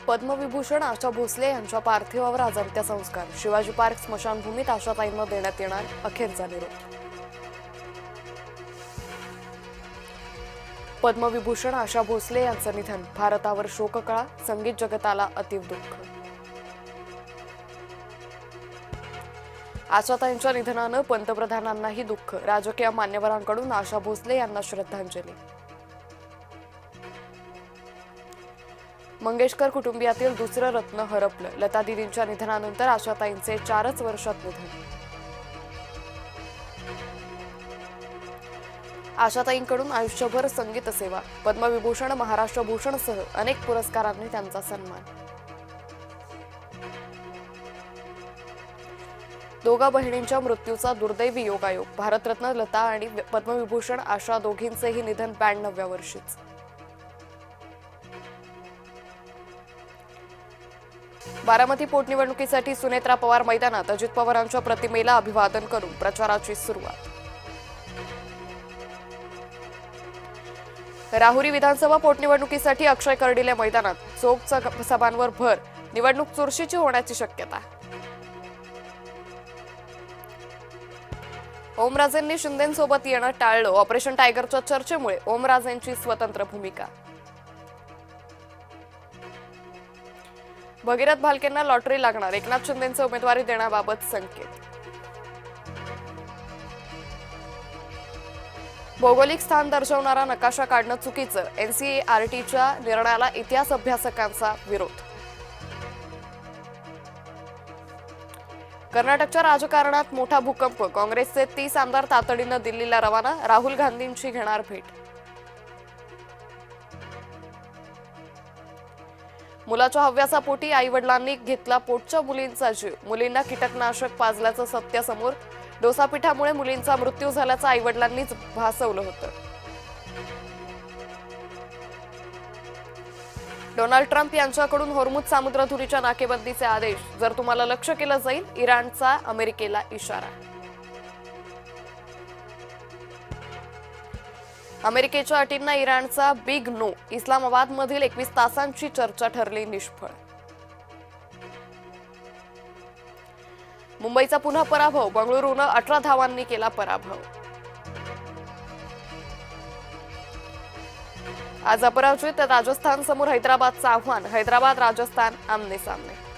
पद्मविभूषण आशा भोसले यांच्या पार्थिवावर आज अंत्यसंस्कार. शिवाजी पार्क स्मशानभूमीत आशाताईंना देण्यात येणार अखेरचा निरोप. पद्मविभूषण आशा भोसले यांचं निधन, भारतावर शोककळा, संगीत जगताला अतीव दुःख. आशाताईंच्या निधनानं पंतप्रधानांनाही दुःख, राजकीय मान्यवरांकडून आशा भोसले यांना श्रद्धांजली. मंगेशकर कुटुंबियातील दुसरं रत्न हरपलं, लता दीदींच्या निधनानंतर आशाताईंचे 4च वर्षात निधन. आशाताईंकडून आयुष्यभर संगीत सेवा, पद्मविभूषण, महाराष्ट्र भूषणसह अनेक पुरस्कारांनी त्यांचा सन्मान. दोघा बहिणींच्या मृत्यूचा दुर्दैवी योगायोग, भारतरत्न लता आणि पद्मविभूषण आशा दोघींचेही निधन 92व्या वर्षीच. बारामती पोटनिवडणुकीसाठी सुनेत्रा पवार मैदानात, अजित पवारांच्या प्रतिमेला अभिवादन करून प्रचाराची सुरुवात. राहुरी विधानसभा पोटनिवडणुकीसाठी अक्षय कर्डिले मैदानात, चोख सभांवर भर, निवडणूक चुरशीची होण्याची शक्यता. ओमराजेंनी शिंदेंसोबत येणं टाळलं, ऑपरेशन टायगरच्या चर्चेमुळे ओमराजेंची स्वतंत्र भूमिका. भगीरथ भालकेंना लॉटरी लागणार, एकनाथ शिंदेंचे उमेदवारी देण्याबाबत संकेत. भौगोलिक स्थान दर्शवणारा नकाशा काढणं चुकीचं, एनसीईआरटीच्या निर्णयाला इतिहास अभ्यासकांचा विरोध. कर्नाटकच्या राजकारणात मोठा भूकंप, काँग्रेसचे 30 आमदार तातडीनं दिल्लीला रवाना, राहुल गांधींची घेणार भेट. मुलाच्या हव्यासा पोटी आई-वडिलांनी घेतला पोटच्या मुलींचा जीव, मुलींना कीटकनाशक पाजल्याचं सत्य समोर, डोसापिठामुळे मुलींचा मृत्यू झाल्याचं आई-वडिलांनीच भासवलं होतं. डोनाल्ड ट्रम्प यांच्याकडून होर्मुझ सामुद्रधुनीच्या नाकेबंदीचे आदेश, जर तुम्हाला लक्ष्य केलं जाईल, इराणचा अमेरिकेला इशारा. अमेरिकेच्या अटींना इराणचा बिग नो, इस्लामाबादमधील 21 तासांची चर्चा ठरली निष्फळ. मुंबईचा पुन्हा पराभव, बंगळुरूनं 18 धावांनी केला पराभव. आज अपराजित राजस्थान समोर हैदराबादचं आव्हान, हैदराबाद राजस्थान आमने सामने.